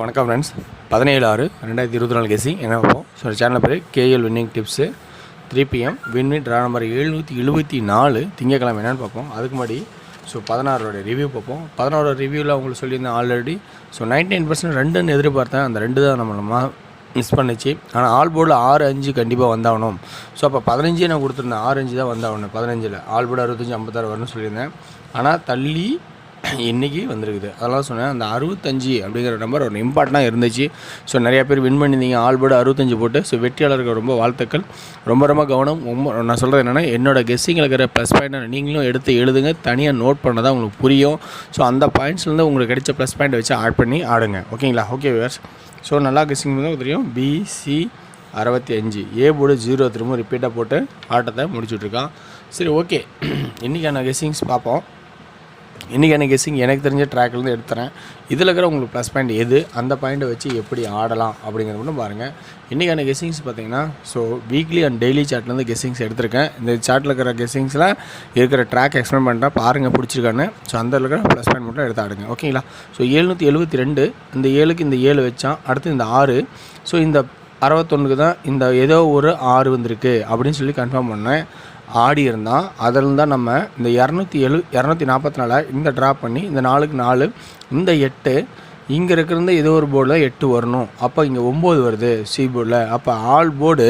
வணக்கம் friends, 17/6/2024 guessing என்ன பார்ப்போம். ஸோ சேனல் பேர் KL winning tips 3 PM win draw number 774 திங்கக்கிழமை என்னென்னு பார்ப்போம். அதுக்கு முன்னாடி 16 ரிவ்யூ பார்ப்போம். 16 ரிவ்யூவில் உங்களுக்கு சொல்லியிருந்தேன் ஆல்ரெடி. 99% 2ன்னு எதிர்பார்த்தேன். அந்த 2 தான் நம்ம மிஸ் பண்ணிச்சு. ஆனால் ஆல் போர்டில் 6-5 கண்டிப்பாக வந்தாகணும். அப்போ 15 நான் கொடுத்துருந்தேன், 6-5 தான் வந்தாகணும். 15 ஆல் போர்டு 65-56 வரும்னு சொல்லியிருந்தேன். ஆனால் தள்ளி இன்றைக்கி வந்திருக்குது. அதெல்லாம் சொன்னேன். அந்த 65 அப்படிங்கிற நம்பர் ஒரு இம்பார்ட்டண்ட்டாக இருந்துச்சு. நிறையா பேர் வின் பண்ணியிருந்தீங்க. ஆல் போர்டு 65 போட்டு. வெற்றியாளருக்கு ரொம்ப வாழ்த்துக்கள். ரொம்ப கவனம். நான் சொல்கிறது என்னென்னா, என்னோடய கெஸ்ஸிங்கில் இருக்கிற ப்ளஸ் பாயிண்ட் நீங்களும் எடுத்து எழுதுங்க. தனியாக நோட் பண்ணதான் உங்களுக்கு புரியும். அந்த பாயிண்ட்ஸ்லேருந்து உங்களுக்கு கிடைச்ச ப்ளஸ் பாயிண்ட் வச்சு ஆட் பண்ணி ஆடுங்க. ஓகேங்களா? Okay wears. நல்லா கெஸ்ஸிங் தான் தெரியும். BC 65 ஏ போர்டு 0 திரும்ப ரிப்பீட்டாக போட்டு ஆட்டத்தை முடிச்சுட்ருக்கான். சரி, ஓகே. இன்றைக்கான கெஸ்ஸிங்ஸ் பார்ப்போம். இன்றைக்கான கெஸ்ஸிங் எனக்கு தெரிஞ்ச ட்ராக்லேருந்து எடுத்துறேன். இதில் இருக்கிற உங்களுக்கு ப்ளஸ் பாயிண்ட் எது, அந்த பாயிண்ட்டை வச்சு எப்படி ஆடலாம் அப்படிங்கிறது மட்டும் பாருங்கள். இன்றைக்கான கெஸ்ஸிங்ஸ் பார்த்தீங்கன்னா, வீக்லி அண்ட் டெய்லி சார்ட்லேருந்து கெஸ்ஸிங்ஸ் எடுத்திருக்கேன். இந்த சார்ட்டில் இருக்கிற கெஸ்ஸிங்ஸில் இருக்கிற ட்ராக் எக்ஸ்பிளைன் பண்ணுறேன், பாருங்கள் பிடிச்சிருக்கான்னு. அந்த இருக்கிற ப்ளஸ் பாயிண்ட் மட்டும் எடுத்து ஆடுங்க. ஓகேங்களா? 772 இந்த 7க்கு இந்த 7 வச்சான். அடுத்து இந்த 6. இந்த 61க்கு தான் இந்த ஏதோ ஒரு 6 வந்திருக்கு அப்படின்னு சொல்லி கன்ஃபார்ம் பண்ணேன். ஆடி இருந்தால் அதில் தான் நம்ம இந்த 244 இந்த ட்ராப் பண்ணி இந்த 4க்கு 4 இந்த 8 இங்கே இருக்கிறது ஏதோ ஒரு போர்டில் 8 வரணும். அப்போ இங்கே 9 வருது சி போர்டில். அப்போ ஆல் போர்டு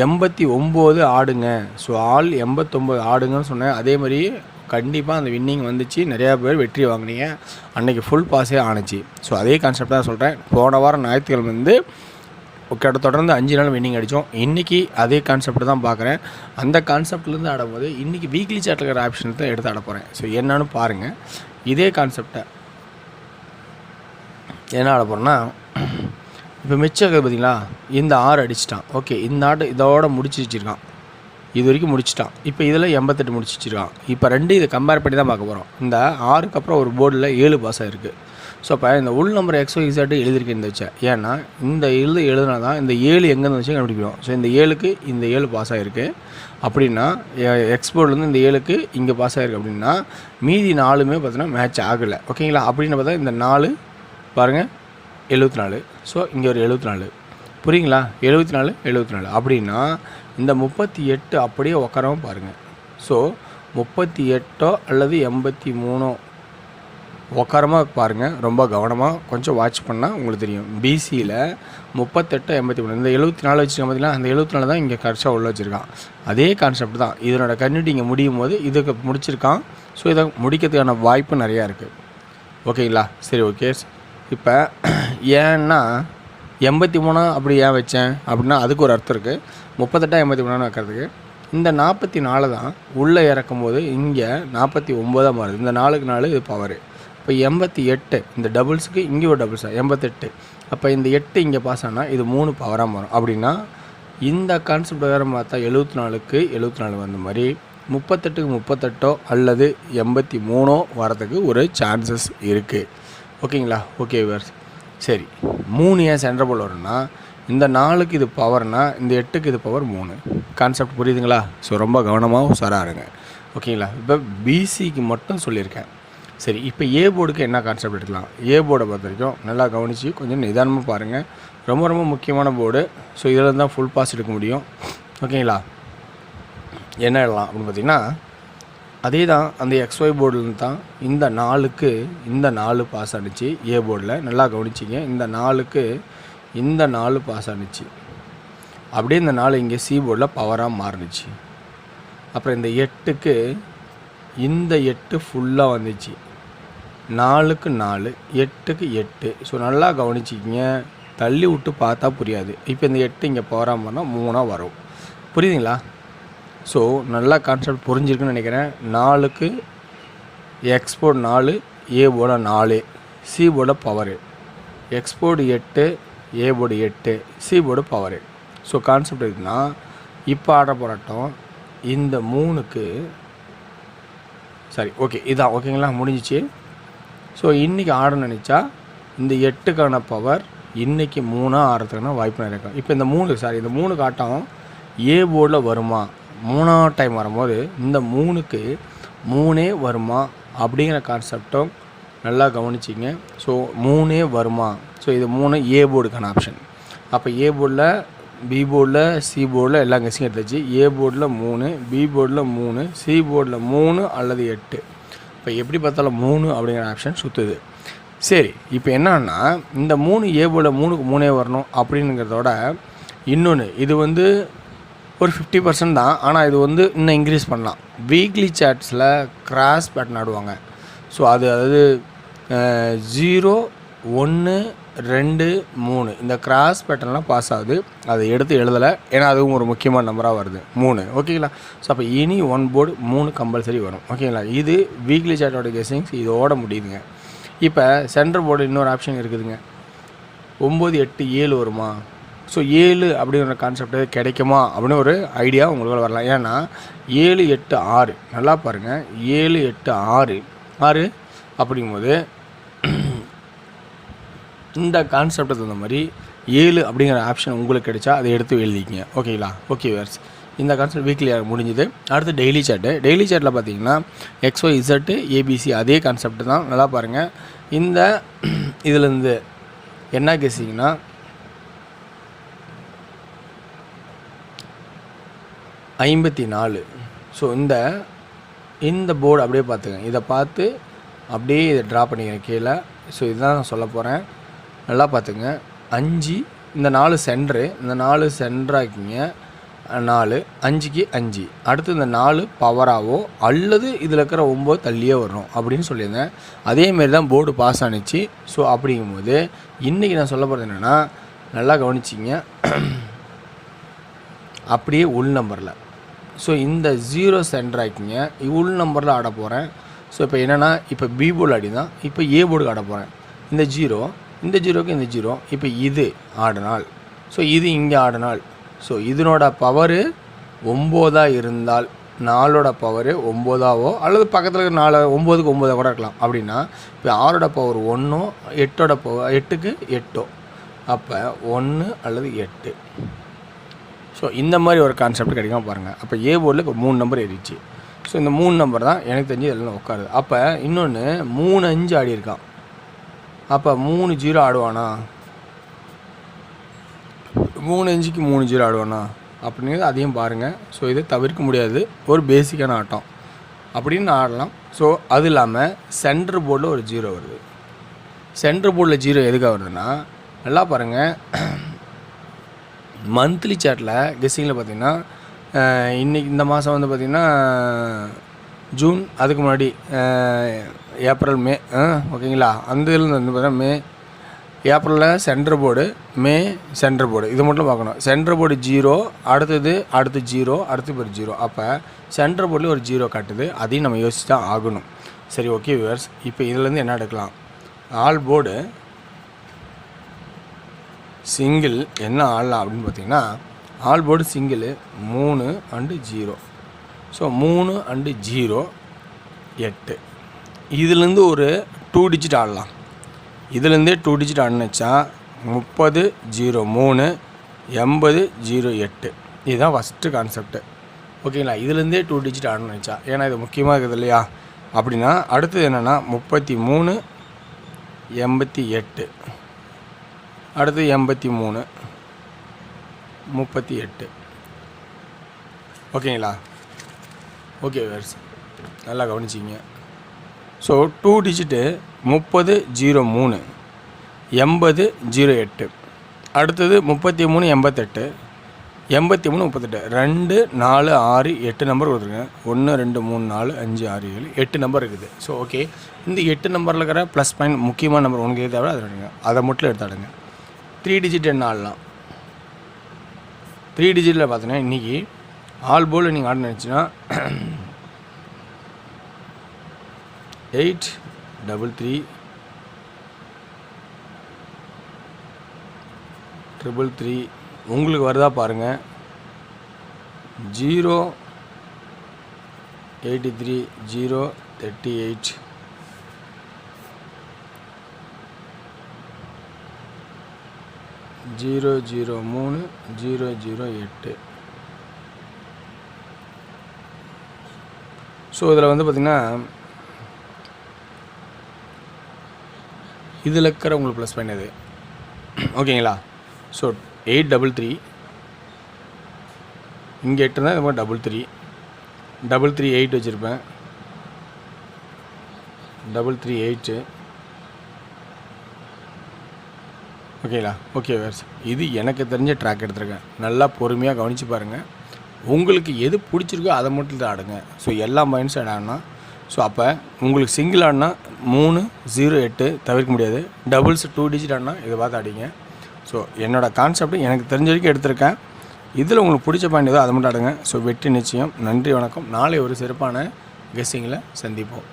89 ஆடுங்க. ஆல் 89 ஆடுங்கன்னு சொன்னேன். அதே மாதிரி கண்டிப்பாக அந்த வின்னிங் வந்துச்சு. நிறையா பேர் வெற்றி வாங்கினீங்க. அன்றைக்கி ஃபுல் பாஸே ஆணுச்சு. அதே கான்செப்ட் தான் சொல்கிறேன். போன வாரம் ஞாயிற்றுக்கிழமை வந்து தொடர்ந்து 5 நாள் வின்னிங் அடித்தோம். இன்றைக்கி அதே கான்செப்ட் தான் பார்க்குறேன். அந்த கான்செப்ட்லேருந்து ஆடும்போது இன்றைக்கி வீக்லி சார்ட்டில் இருக்கிற ஆப்ஷன் தான் எடுத்து ஆட போகிறேன். என்னன்னு பாருங்கள். இதே கான்செப்டை என்ன ஆட போகிறேன்னா, இப்போ மிச்சம் இருக்குது பார்த்தீங்களா, இந்த 6 அடிச்சிட்டான். ஓகே, இந்த ஆட்டை இதோட முடிச்சு வச்சுருக்கான். இது வரைக்கும் முடிச்சிட்டான். இப்போ இதில் 88 முடிச்சு வச்சுருக்கான். இப்போ 2 இதை கம்பேர் பண்ணி தான் பார்க்க போகிறோம். இந்த 6க்கு அப்புறம் ஒரு போர்டில் 7 பாஸ் ஆகிருக்கு. அப்போ இந்த உள் நம்பர் XYZ எழுதியிருக்கேன் இந்த வச்சேன். ஏன்னா இந்த எழுதுனா தான் இந்த 7 எங்கேருந்து வச்சு கண்டுபிடிக்கணும். இந்த 7க்கு இந்த 7 பாஸ் ஆகிருக்கு அப்படின்னா, எக்ஸ்போர்ட்லேருந்து இந்த 7க்கு இங்கே பாஸ் ஆகிருக்கு அப்படின்னா, மீதி 4மே பார்த்தீங்கன்னா மேட்ச் ஆகலை. ஓகேங்களா? அப்படின்னு பார்த்தா இந்த 4 பாருங்கள் 74. இங்கே ஒரு 74. புரியுங்களா? 74 அப்படின்னா இந்த 38 அப்படியே உட்காராமல் பாருங்கள். 38 அல்லது 83 உட்காரமாக பாருங்கள். ரொம்ப கவனமாக கொஞ்சம் வாட்ச் பண்ணால் உங்களுக்கு தெரியும். BCயில் 38 83 இந்த 74 வச்சுருக்கேன் பார்த்தீங்களா, அந்த 74 தான் இங்கே கரெக்டாக உள்ள வச்சுருக்கான். அதே கான்செப்ட் தான். இதனோட கன்னியூட்டி இங்கே முடியும் போது இதுக்கு முடிச்சிருக்கான். இதை முடிக்கிறதுக்கான வாய்ப்பு நிறையா இருக்குது. ஓகேங்களா? சரி, ஓகே. இப்போ ஏன்னா 83 அப்படி ஏன் வச்சேன் அப்படின்னா அதுக்கு ஒரு அர்த்தம் இருக்குது. 38 83 வைக்கிறதுக்கு இந்த 44 தான் உள்ளே இறக்கும் போது இங்கே 49 மாறுது. இந்த 4க்கு 4 இது பவர். இப்போ 88 இந்த டபுள்ஸுக்கு இங்கே ஒரு டபுள்ஸா 88. அப்போ இந்த 8 இங்கே பாஸ் ஆனால் இது 3 பவராக மாறும். அப்படின்னா இந்த கான்செப்ட் வேறு பார்த்தா 74க்கு 74 வந்த மாதிரி 38க்கு 38 அல்லது 83 வரதுக்கு ஒரு சான்சஸ் இருக்குது. ஓகேங்களா? ஓகே வேர்ஸ். சரி, 3 ஏன் சென்டர் போல் வரும்னா, இந்த 4க்கு இது பவர்னால் இந்த 8க்கு இது பவர் 3. கான்செப்ட் புரியுதுங்களா? ரொம்ப கவனமாக உசாராருங்க. ஓகேங்களா? இப்போ BCக்கு மட்டும் சொல்லியிருக்கேன். சரி, இப்போ ஏ போர்டுக்கு என்ன கான்செப்ட் எடுக்கலாம்? ஏ போர்டை பொறுத்த வரைக்கும் நல்லா கவனித்து கொஞ்சம் நிதானமாக பாருங்கள். ரொம்ப முக்கியமான போர்டு. இதில் தான் ஃபுல் பாஸ் எடுக்க முடியும். ஓகேங்களா? என்ன இடலாம் அப்படின்னு பார்த்தீங்கன்னா, அதே தான் அந்த XY போர்டில் தான் இந்த 4க்கு இந்த 4 பாஸ் ஆனிச்சு. ஏ போர்டில் நல்லா கவனிச்சிங்க. இந்த 4க்கு இந்த 4 பாஸ் ஆனிச்சு. அப்படியே இந்த 4 இங்கே சி போர்டில் பவராக மாறுனுச்சு. அப்புறம் இந்த 8க்கு இந்த 8 ஃபுல்லாக வந்துச்சு. 4க்கு 4 8க்கு 8. நல்லா கவனிச்சிக்கிங்க. தள்ளி விட்டு பார்த்தா புரியாது. இப்போ இந்த 8 இங்கே பவராக மாறினா 3 வரும். புரியுதுங்களா? நல்லா கான்செப்ட் புரிஞ்சிருக்குன்னு நினைக்கிறேன். 4க்கு export 4 A board 4 C board power. Export 8 A board 8 C board power. Concept இருக்குன்னா இப்போ ஆடுற போராட்டம் இந்த 3க்கு சரி, ஓகே, இதான். ஓகேங்களா? முடிஞ்சிச்சு. இன்றைக்கி ஆட நினச்சா இந்த 8க்கான பவர் இன்றைக்கி 3 ஆடுறதுக்கான வாய்ப்பு நிறைய இருக்கும். இப்போ இந்த 3 ஆட்டம் ஏ போர்டில் வருமா? 3ஆவது டைம் வரும்போது இந்த 3க்கு 3 வருமா அப்படிங்கிற கான்செப்டும் நல்லா கவனிச்சிங்க. ஸோ 3 வருமா? ஸோ இது 3 ஏ போர்டுக்கான ஆப்ஷன். அப்போ ஏ போர்டில், பி போர்டில், சி போர்டில் எல்லா கெஸ்ஸிங் எடுத்தாச்சு. ஏ போர்டில் 3, பி போர்டில் 3, சி போர்டில் 3 அல்லது 8. இப்போ எப்படி பார்த்தாலும் 3 அப்படிங்கிற ஆப்ஷன் சுற்றுது. சரி, இப்போ என்னன்னா இந்த 3 ஏ போர்டில் 3க்கு 3 வரணும் அப்படிங்கிறதோட இன்னொன்று, இது வந்து ஒரு 50% தான். ஆனால் இது வந்து இன்னும் இன்க்ரீஸ் பண்ணலாம். வீக்லி சார்ட்ஸில் கிராஸ் பேட்டர்ன் ஆடுவாங்க. ஸோ அதாவது 0, 1, 2, 3 இந்த கிராஸ் பேட்டர்ன்லாம் பாஸ் ஆகுது. அதை எடுத்து எழுதலை, ஏன்னா அதுவும் ஒரு முக்கியமான நம்பராக வருது 3. ஓகேங்களா? ஸோ அப்போ இனி 1 போர்டு 3 கம்பல்சரி வரும். ஓகேங்களா? இது வீக்லி சார்ட்டோட கெஸ்ஸிங்ஸ் இதோட முடியுதுங்க. இப்போ சென்டர் போர்டு இன்னொரு ஆப்ஷன் இருக்குதுங்க. 9, 8, 7 வருமா? ஸோ 7 அப்படிங்கிற கான்செப்ட் கிடைக்குமா அப்படின்னு ஒரு ஐடியா உங்களுக்கு வரலாம். ஏன்னா 7, 8, 6 நல்லா பாருங்கள். 7, 8, 6 அப்படிங்கும்போது இந்த கான்செப்டுக்கு தகுந்த மாதிரி 7 அப்படிங்கிற ஆப்ஷன் உங்களுக்கு கிடைச்சா அதை எடுத்து எழுதிக்கிங்க. ஓகேங்களா? ஓகே வேர்ஸ், இந்த கான்செப்ட் வீக்லி முடிஞ்சுது. அடுத்து டெய்லி சார்ட்டு. டெய்லி சார்ட்டில் பார்த்தீங்கன்னா XYZ ABC அதே கான்செப்ட் தான். நல்லா பாருங்கள். இந்த இதுலேருந்து என்ன கெஸ்ஸிங்கன்னா 54. ஸோ இந்த போர்டு அப்படியே பார்த்துங்க. இதை பார்த்து அப்படியே இதை ட்ரா பண்ணிக்கிறேன் கீழே. ஸோ இதுதான் நான் சொல்ல போகிறேன். நல்லா பார்த்துங்க. 5 இந்த 4 சென்ட்ரு, இந்த 4 சென்ட்ராக்கிங்க. 4 5க்கு 5. அடுத்து இந்த 4 பவராகவோ அல்லது இதில் இருக்கிற 9 தள்ளியே வரும் அப்படின்னு சொல்லியிருந்தேன். அதேமாரி தான் போர்டு பாஸ் ஆனிச்சு. ஸோ அப்படிங்கும்போது இன்றைக்கி நான் சொல்ல போகிறது என்னென்னா, நல்லா கவனிச்சிங்க. அப்படியே உள் நம்பரில், ஸோ இந்த 0 சென்ட்ராக்கிங்க உள் நம்பரில் ஆட போகிறேன். ஸோ இப்போ என்னென்னா, இப்போ பி போர்டு ஆடி தான் இப்போ ஏ போர்டுக்கு ஆட போகிறேன். இந்த 0, இந்த 0க்கு இந்த 0, இப்போ இது ஆடினால், ஸோ இது இங்கே ஆடினால், ஸோ இதனோட பவரு 9 இருந்தால் 4ஓட பவரு 9ஆவோ அல்லது பக்கத்தில் இருக்கிற 4 9க்கு 9 கூட இருக்கலாம். அப்படின்னா இப்போ 6ஓட பவர் 1, 8ஓட பவர் 8க்கு 8, அப்போ 1 அல்லது 8. ஸோ இந்த மாதிரி ஒரு கான்செப்ட் கிடைக்காம பாருங்கள். அப்போ ஏ போர்டில் இப்போ 3 நம்பர் ஏறிச்சு. ஸோ இந்த 3 நம்பர் தான் எனக்கு தெரிஞ்சு இதெல்லாம் உட்காருது. அப்போ இன்னொன்று 3 5 ஆடி இருக்கான். அப்போ 3 0 ஆடுவானா? 3 5க்கு 3 0 ஆடுவானா அப்படிங்கிறது அதையும் பாருங்கள். ஸோ இதை தவிர்க்க முடியாது, ஒரு பேசிக்கான ஆட்டம் அப்படின்னு ஆடலாம். ஸோ அது இல்லாமல் சென்ட்ரு போர்டில் ஒரு 0 வருது. சென்ட்ரு போர்டில் 0 எதுக்காக வருதுன்னா, நல்லா பாருங்கள். மந்த்லி சார்ட்டில் கெஸ்ஸிங்கில் பார்த்திங்கன்னா இன்றைக்கி இந்த மாதம் வந்து பார்த்திங்கன்னா ஜூன், அதுக்கு முன்னாடி ஏப்ரல், மே, ஓகேங்களா? அந்த இதில் வந்து பார்த்தீங்கன்னா மே, ஏப்ரலில் சென்ட்ரு போர்டு, மே சென்ட்ரு போர்டு, இது மட்டும் பார்க்கணும். சென்ட்ரு போர்டு 0, அடுத்து 0, அடுத்து ஒரு 0. அப்போ சென்ட்ரு போர்டில் ஒரு 0 காட்டுது. அதையும் நம்ம யோசிச்சு தான் ஆகணும். சரி, ஓகே வியூவர்ஸ், இப்போ இதுலேருந்து என்ன எடுக்கலாம்? ஆல் போர்டு சிங்கிள் என்ன ஆடலாம் அப்படின்னு பார்த்தீங்கன்னா, all board single 3 and 0. So 3 and 0 8. இதுலேருந்து ஒரு 2 டிஜிட் ஆடலாம். இதுலேருந்தே 2 டிஜிட் ஆடினுச்சா 30 0 3 80 0 8. இதுதான் ஃபஸ்ட்டு கான்செப்ட்டு. ஓகேங்களா? இதுலேருந்தே 2 டிஜிட் ஆடணுச்சா, ஏன்னா இது முக்கியமாக இருக்குது இல்லையா? அப்படின்னா அடுத்தது என்னென்னா 33 88, அடுத்து 83 38. ஓகேங்களா? ஓகே வேர்ஸ், நல்லா கவனிச்சிங்க. ஸோ 2 டிஜிட்டு 30 0 3 80 0 8, அடுத்தது 33 88 83 38, 2 4 6 8 நம்பர் கொடுத்துருங்க. 1 2 3 4 5 6 7 8 நம்பர் இருக்குது. ஸோ ஓகே, இந்த 8 நம்பரில் இருக்கிற ப்ளஸ் பாயிண்ட் முக்கியமான நம்பர் உங்களுக்கு தேவை, அதை எடுங்க. அதை மட்டும் எடுத்தாடுங்க. 3 டிஜிட் என்ன ஆடலாம்? 3 டிஜிட்டில் பார்த்தீங்கன்னா இன்றைக்கி ஆல் போல் நீங்கள் ஆட நினச்சின்னா 8 3 3 3 உங்களுக்கு வருதா பாருங்கள். 0 83 0 38 0 0 3 0 0 8. ஸோ இதில் வந்து பார்த்திங்கன்னா இதில் இருக்கிற உங்களுக்கு ப்ளஸ் பாயிண்ட் இது. ஓகேங்களா? ஸோ 833 இங்கே 8 இருந்தால் இது மாதிரி 33 8 வச்சுருப்பேன். 8 ஓகேங்களா? ஓகே வேர்ஸ், இது எனக்கு தெரிஞ்ச ட்ராக் எடுத்துருக்கேன். நல்லா பொறுமையாக கவனித்து பாருங்கள். உங்களுக்கு எது பிடிச்சிருக்கோ அதை மட்டும் தான் ஆடுங்க. ஸோ எல்லா மைண்ட்ஸும் ஆடணும். ஸோ அப்போ உங்களுக்கு சிங்கிள் ஆடினா 3 0 8 தவிர்க்க முடியாது. டபுள்ஸ் 2 டிஜிட் ஆடினா இதை பார்த்து ஆடிங்க. ஸோ என்னோடய கான்செப்ட் எனக்கு தெரிஞ்ச வரைக்கும் எடுத்திருக்கேன். இதில் உங்களுக்கு பிடிச்ச பாயிண்ட் ஏதோ அதை மட்டும் ஆடுங்க. ஸோ வெற்றி நிச்சயம். நன்றி, வணக்கம். நாளை ஒரு சிறப்பான கெஸ்ஸிங்கில் சந்திப்போம்.